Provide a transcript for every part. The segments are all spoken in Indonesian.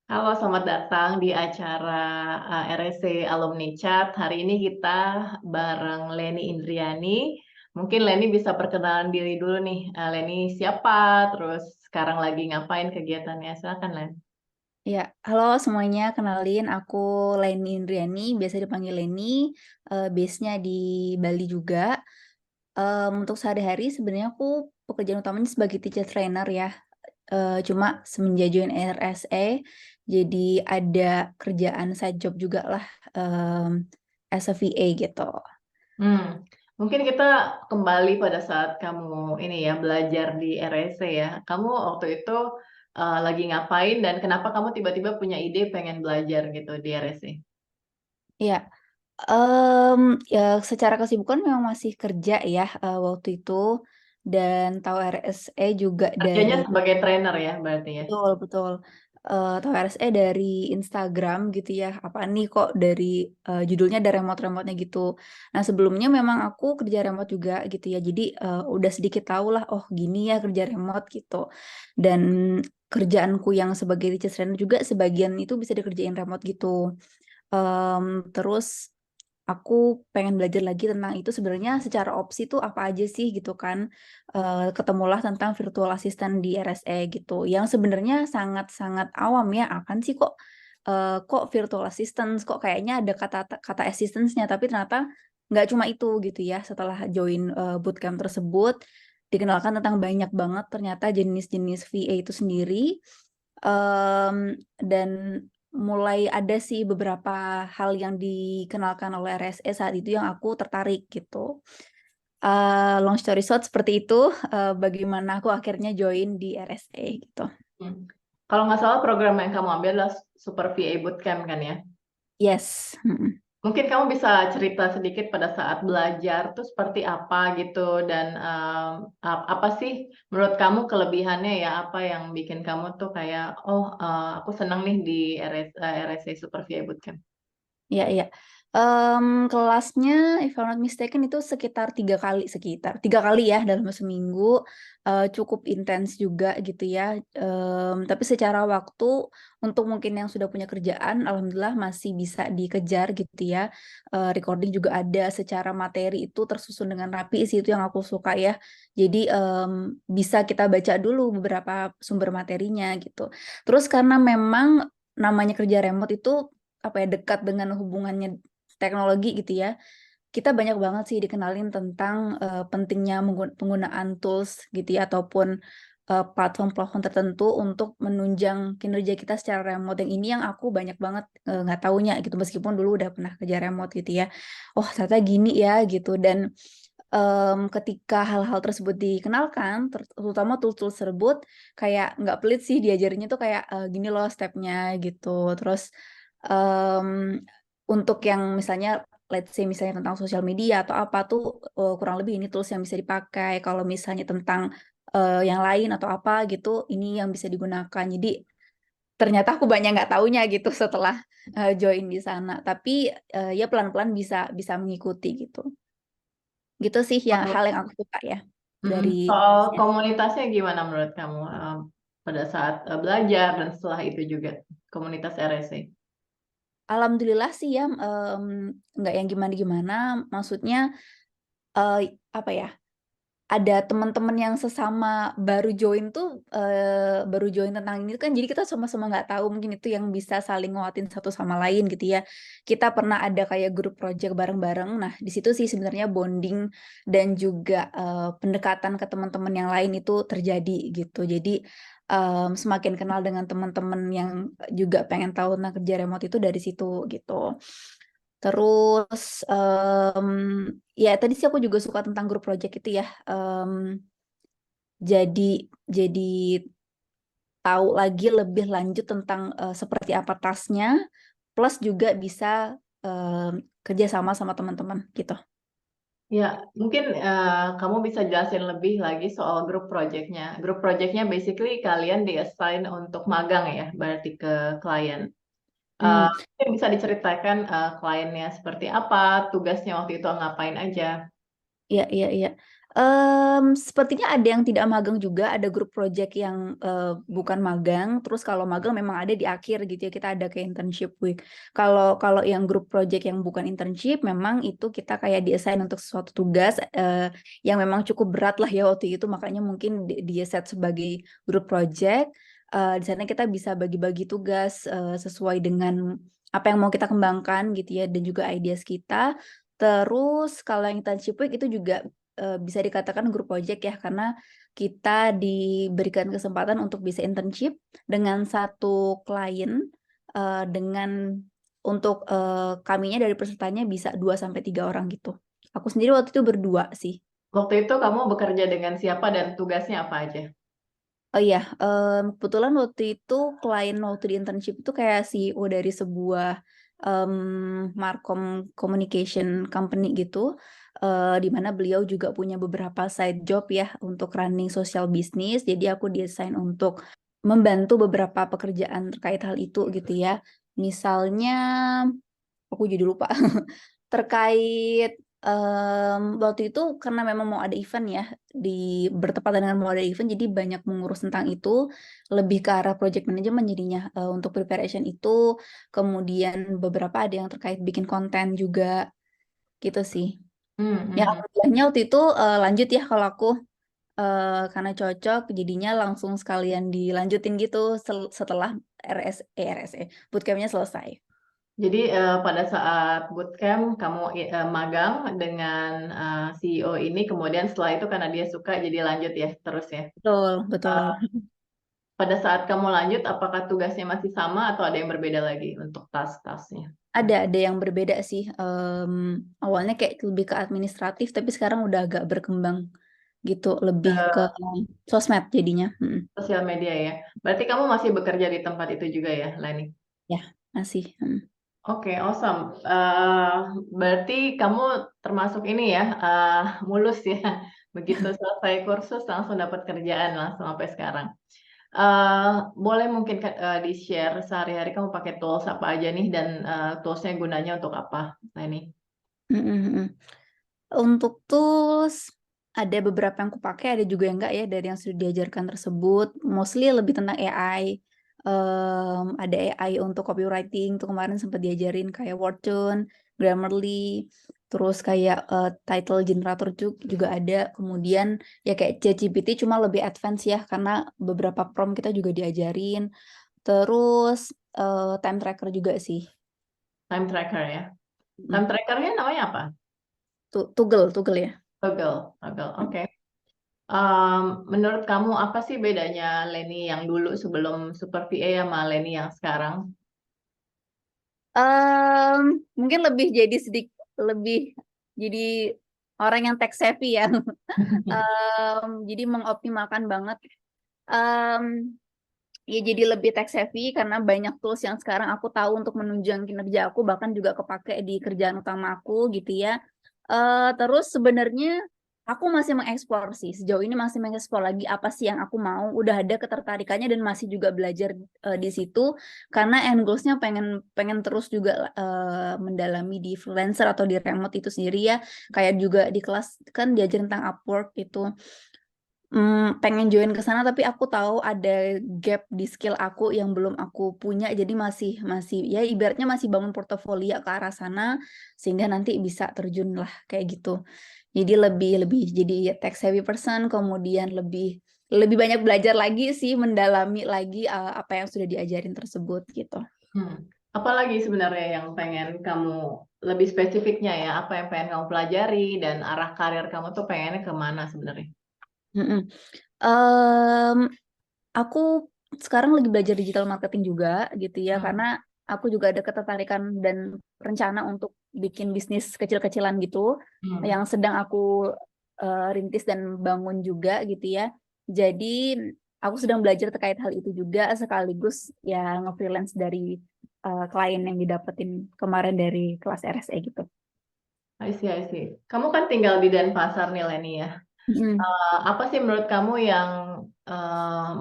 Halo, selamat datang di acara RSC Alumni Chat. Hari ini kita bareng Leni Indriani. Mungkin Leni bisa perkenalan diri dulu nih. Leni siapa? Terus sekarang lagi ngapain kegiatannya? Silakan, Len. Ya, halo semuanya, kenalin aku Leni Indriani, biasa dipanggil Leni, base-nya di Bali juga. Untuk sehari-hari sebenarnya aku pekerjaan utamanya sebagai teacher trainer ya. Cuma semenjak join RSE, jadi ada kerjaan side job juga lah, as a VA gitu. Hmm, Mungkin kita kembali pada saat kamu ini ya belajar di RSC ya. Kamu waktu itu lagi ngapain dan kenapa kamu tiba-tiba punya ide pengen belajar gitu di RSC? Ya, em, ya secara kesibukan memang masih kerja ya waktu itu, dan tahu RSE juga Kerjanya dari. sebagai trainer ya berarti ya. Betul, betul. Tahu RSE dari Instagram gitu ya. Apa nih kok dari judulnya ada remote-remotenya gitu. Nah, sebelumnya memang aku kerja remote juga gitu ya. Jadi udah sedikit tahu lah, oh gini ya kerja remote gitu. Dan kerjaanku yang sebagai teacher trainer juga sebagian itu bisa dikerjain remote gitu. Terus aku pengen belajar lagi tentang itu sebenarnya secara opsi tuh apa aja sih gitu kan. Ketemulah tentang virtual assistant di RSE gitu yang sebenarnya sangat-sangat awam ya, akan sih kok virtual assistant kok kayaknya ada kata kata assistance-nya, tapi ternyata nggak cuma itu gitu ya. Setelah join bootcamp tersebut dikenalkan tentang banyak banget ternyata jenis-jenis VA itu sendiri. Dan mulai ada sih beberapa hal yang dikenalkan oleh RSE saat itu yang aku tertarik gitu. Long story short seperti itu, bagaimana aku akhirnya join di RSE gitu. Hmm. Kalau nggak salah program yang kamu ambil adalah Super VA Bootcamp kan ya? Yes. Mungkin kamu bisa cerita sedikit pada saat belajar tuh seperti apa gitu dan apa sih menurut kamu kelebihannya ya apa yang bikin kamu tuh kayak oh aku senang nih di RSC Super VA Bootcamp. Iya, iya. Kelasnya, if I'm not mistaken, itu sekitar 3 kali ya dalam seminggu. Cukup intens juga gitu ya. Tapi secara waktu, untuk mungkin yang sudah punya kerjaan, alhamdulillah masih bisa dikejar gitu ya. Recording juga ada, secara materi itu tersusun dengan rapi sih, itu yang aku suka ya. Jadi bisa kita baca dulu beberapa sumber materinya gitu. Terus karena memang namanya kerja remote itu apa ya, dekat dengan hubungannya teknologi gitu ya. Kita banyak banget sih dikenalin tentang pentingnya penggunaan tools gitu ya, ataupun platform-platform tertentu untuk menunjang kinerja kita secara remote. Yang ini yang aku banyak banget nggak taunya gitu, meskipun dulu udah pernah kerja remote gitu ya. Oh ternyata gini ya gitu. Dan ketika hal-hal tersebut dikenalkan, terutama tools-tools tersebut, kayak nggak pelit sih diajarinnya tuh kayak gini loh stepnya gitu. Terus em, untuk yang misalnya let's say misalnya tentang sosial media atau apa tuh, kurang lebih ini tools yang bisa dipakai. Kalau misalnya tentang yang lain atau apa gitu, ini yang bisa digunakan. Jadi ternyata aku banyak nggak taunya gitu setelah join di sana. Tapi ya pelan-pelan bisa bisa mengikuti gitu. Gitu sih yang hal yang aku suka ya dari. Soal komunitasnya gimana menurut kamu pada saat belajar dan setelah itu juga komunitas RSC? Alhamdulillah sih ya, nggak yang gimana-gimana. Maksudnya apa ya? Ada teman-teman yang sesama baru join tentang ini kan, jadi kita sama-sama nggak tahu, mungkin itu yang bisa saling nguatin satu sama lain gitu ya. Kita pernah ada kayak grup project bareng-bareng, nah di situ sih sebenarnya bonding dan juga pendekatan ke teman-teman yang lain itu terjadi gitu. Jadi semakin kenal dengan teman-teman yang juga pengen tahu tentang kerja remote itu dari situ gitu. Terus ya tadi sih aku juga suka tentang grup project itu ya. Jadi tahu lagi lebih lanjut tentang seperti apa tasnya, plus juga bisa kerja sama sama teman-teman gitu. Ya, mungkin kamu bisa jelasin lebih lagi soal grup projectnya. Grup projectnya basically kalian di-assign untuk magang ya, berarti ke klien. Hmm. Mungkin bisa diceritakan kliennya seperti apa, tugasnya waktu itu ngapain aja. Iya, iya, iya. Sepertinya ada yang tidak magang juga, ada grup project yang, bukan magang, terus kalau magang memang ada di akhir gitu ya, kita ada kayak internship week. Kalau kalau yang grup project yang bukan internship, memang itu kita kayak di-assign untuk sesuatu tugas, yang memang cukup berat lah ya waktu itu, makanya mungkin di-set sebagai grup project. Di sana kita bisa bagi-bagi tugas, sesuai dengan apa yang mau kita kembangkan gitu ya, dan juga ideas kita. Terus kalau yang internship week itu juga bisa dikatakan grup project ya, karena kita diberikan kesempatan untuk bisa internship dengan satu klien, dengan untuk, kaminya dari pesertanya bisa 2 sampai 3 orang gitu. Aku sendiri waktu itu berdua sih. Waktu itu kamu bekerja dengan siapa dan tugasnya apa aja? Oh iya, kebetulan waktu itu klien waktu di internship itu kayak CEO dari sebuah, markom communication company gitu, di mana beliau juga punya beberapa side job ya untuk running social business. Jadi aku di-assign untuk membantu beberapa pekerjaan terkait hal itu gitu ya. Misalnya, aku jadi lupa. Terkait, waktu itu karena memang mau ada event ya, bertepatan dengan mau ada event, jadi banyak mengurus tentang itu, lebih ke arah project management jadinya, untuk preparation itu, kemudian beberapa ada yang terkait bikin konten juga, gitu sih. Ya Hmm. alhamdulillahnya waktu itu, lanjut ya kalau aku, karena cocok jadinya langsung sekalian dilanjutin gitu setelah RSE, bootcamp-nya selesai. Jadi pada saat bootcamp kamu magang dengan CEO ini, kemudian setelah itu karena dia suka jadi lanjut ya terus ya. Betul betul. Eh, Pada saat kamu lanjut, apakah tugasnya masih sama atau ada yang berbeda lagi untuk tas-tasnya? Ada yang berbeda sih, awalnya kayak lebih ke administratif, tapi sekarang udah agak berkembang gitu, lebih ke sosmed jadinya, Sosial media ya. Berarti kamu masih bekerja di tempat itu juga ya, Leni? ya masih, Oke, awesome. Berarti kamu termasuk ini ya, mulus ya. Begitu selesai kursus langsung dapat kerjaan langsung sampai sekarang. Boleh mungkin di-share sehari-hari kamu pakai tools apa aja nih dan toolsnya gunanya untuk apa, Leni? mhm mhm. Untuk tools, ada beberapa yang kupakai, ada juga yang enggak ya dari yang sudah diajarkan tersebut, mostly lebih tentang AI, ada AI untuk copywriting tuh kemarin sempat diajarin kayak Wordtune, Grammarly, terus kayak, title generator juga ada, kemudian ya kayak ChatGPT cuma lebih advance ya karena beberapa prompt kita juga diajarin, terus, time tracker juga sih, Time tracker ya. Time mhm, trackernya namanya apa? Toggle ya. Toggle, Toggle, oke. Menurut kamu apa sih bedanya Leni yang dulu sebelum Super VA sama Leni yang sekarang? Mungkin lebih jadi orang yang tech savvy ya, jadi mengoptimalkan banget, mmm, ya jadi lebih tech savvy karena banyak tools yang sekarang aku tahu untuk menunjang kinerja aku, bahkan juga kepakai di kerjaan utama aku gitu ya. Terus sebenarnya aku masih mengeksplor sih, sejauh ini masih mengeksplor lagi apa sih yang aku mau, udah ada ketertarikannya dan masih juga belajar, di situ karena end goals-nya pengen pengen terus juga, mendalami di freelancer atau di remote itu sendiri ya. Kayak juga di kelas kan diajarin tentang Upwork itu. Pengen join ke sana tapi aku tahu ada gap di skill aku yang belum aku punya, jadi masih masih ya ibaratnya masih bangun portofolio ke arah sana, sehingga nanti bisa terjun lah kayak gitu. Jadi lebih lebih jadi tech savvy person, kemudian lebih lebih banyak belajar lagi sih, mendalami lagi, apa yang sudah diajarin tersebut gitu. Apalagi sebenarnya yang pengen kamu lebih spesifiknya ya, apa yang pengen kamu pelajari dan arah karir kamu tuh pengennya kemana sebenarnya? Mhm, mmm Aku sekarang lagi belajar digital marketing juga gitu ya, Hmm. karena aku juga ada ketertarikan dan rencana untuk bikin bisnis kecil-kecilan gitu, Hmm. yang sedang aku, rintis dan bangun juga gitu ya. Jadi aku sedang belajar terkait hal itu juga sekaligus ya nge-freelance dari, klien yang didapetin kemarin dari kelas RSE gitu. I see, I see. Kamu kan tinggal di Denpasar nih, Leni ya. Mhm. Apa sih menurut kamu yang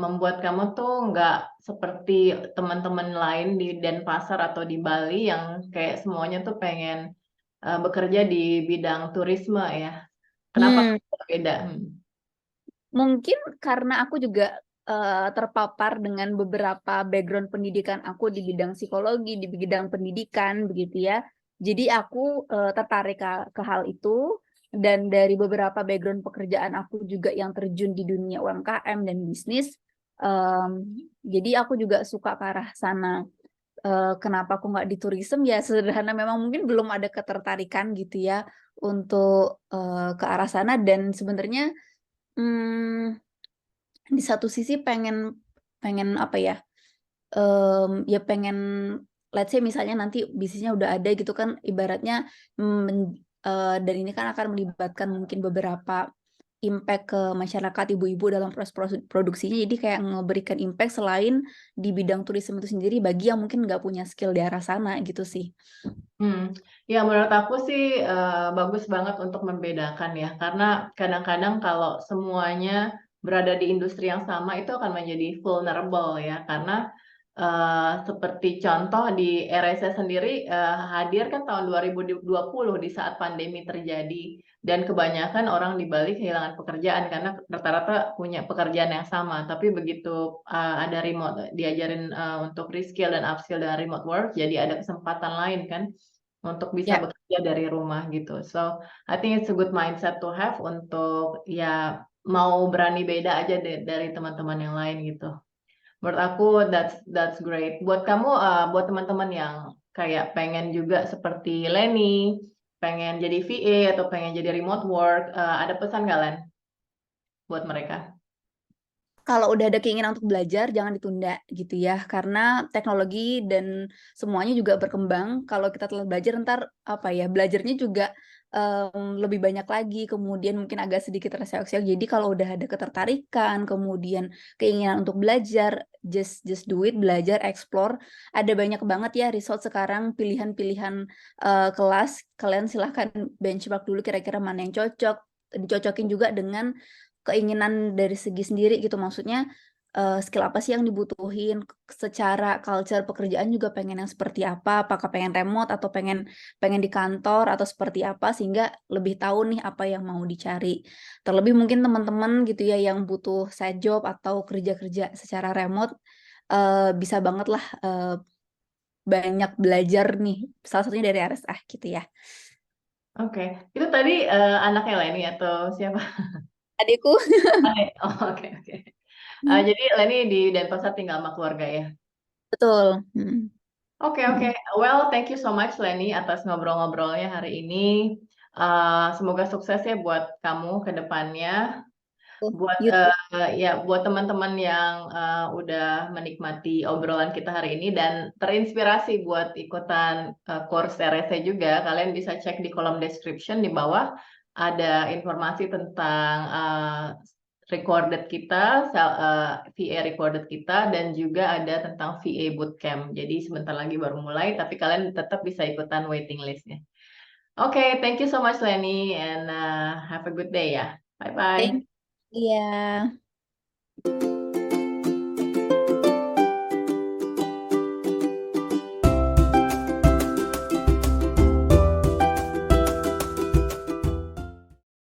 membuat kamu tuh nggak seperti teman-teman lain di Denpasar atau di Bali yang kayak semuanya tuh pengen bekerja di bidang turisme ya? Kenapa Hmm, berbeda? mungkin karena aku juga terpapar dengan beberapa background pendidikan aku di bidang psikologi, di bidang pendidikan, begitu ya. Jadi aku tertarik ke hal itu, dan dari beberapa background pekerjaan aku juga yang terjun di dunia UMKM dan bisnis, jadi aku juga suka ke arah sana. Kenapa aku nggak di tourism ya sederhana, memang mungkin belum ada ketertarikan gitu ya untuk ke arah sana, dan sebenarnya hmm, di satu sisi pengen pengen apa ya, ya pengen, let's say misalnya nanti bisnisnya udah ada gitu kan ibaratnya, dan ini kan akan melibatkan mungkin beberapa impact ke masyarakat, ibu-ibu dalam proses produksinya, jadi kayak ngeberikan impact selain di bidang turisme itu sendiri bagi yang mungkin nggak punya skill di arah sana gitu sih. Ya menurut aku sih bagus banget untuk membedakan ya, karena kadang-kadang kalau semuanya berada di industri yang sama itu akan menjadi vulnerable ya, karena seperti contoh di RSC sendiri hadir kan tahun 2020 di saat pandemi terjadi, dan kebanyakan orang di Bali kehilangan pekerjaan karena rata-rata punya pekerjaan yang sama, tapi begitu ada remote diajarin untuk reskill dan upskill dengan remote work, jadi ada kesempatan lain kan untuk bisa Ya, bekerja dari rumah gitu. So, I think it's a good mindset to have untuk ya mau berani beda aja dari teman-teman yang lain gitu. Menurut aku that's great. Buat kamu, buat teman-teman yang kayak pengen juga seperti Lenny, pengen jadi VA atau pengen jadi remote work, ada pesan nggak Len buat mereka? kalau udah ada keinginan untuk belajar, jangan ditunda gitu ya, karena teknologi dan semuanya juga berkembang. Kalau kita telah belajar, ntar apa ya, belajarnya juga lebih banyak lagi, kemudian mungkin agak sedikit terseok-seok. Jadi kalau udah ada ketertarikan, kemudian keinginan untuk belajar, just do it, belajar, explore. Ada banyak banget ya resource sekarang, pilihan-pilihan kelas. Kalian silahkan benchmark dulu kira-kira mana yang cocok, dicocokin juga dengan keinginan dari segi sendiri gitu, maksudnya skill apa sih yang dibutuhin, secara culture pekerjaan juga pengen yang seperti apa, apakah pengen remote atau pengen pengen di kantor atau seperti apa, sehingga lebih tahu nih apa yang mau dicari. Terlebih mungkin teman-teman gitu ya yang butuh side job atau kerja-kerja secara remote, bisa banget lah banyak belajar nih, salah satunya dari RSA gitu ya. Oke, itu tadi anaknya Lenny atau siapa? Adikku. Oh, oke oke. Jadi Lenny di Denpasar tinggal sama keluarga ya? Betul. Mm. Oke oke, Mm. well thank you so much Lenny atas ngobrol-ngobrolnya hari ini. Semoga sukses ya buat kamu ke depannya. Oh, Buat YouTube. ya buat teman-teman yang udah menikmati obrolan kita hari ini dan terinspirasi buat ikutan course RSC juga, kalian bisa cek di kolom description di bawah ada informasi tentang recorded kita, VA recorded kita, dan juga ada tentang VA bootcamp. Jadi sebentar lagi baru mulai, tapi kalian tetap bisa ikutan waiting listnya. Oke, thank you so much Lenny and have a good day ya. Bye bye. Thank you. Iya.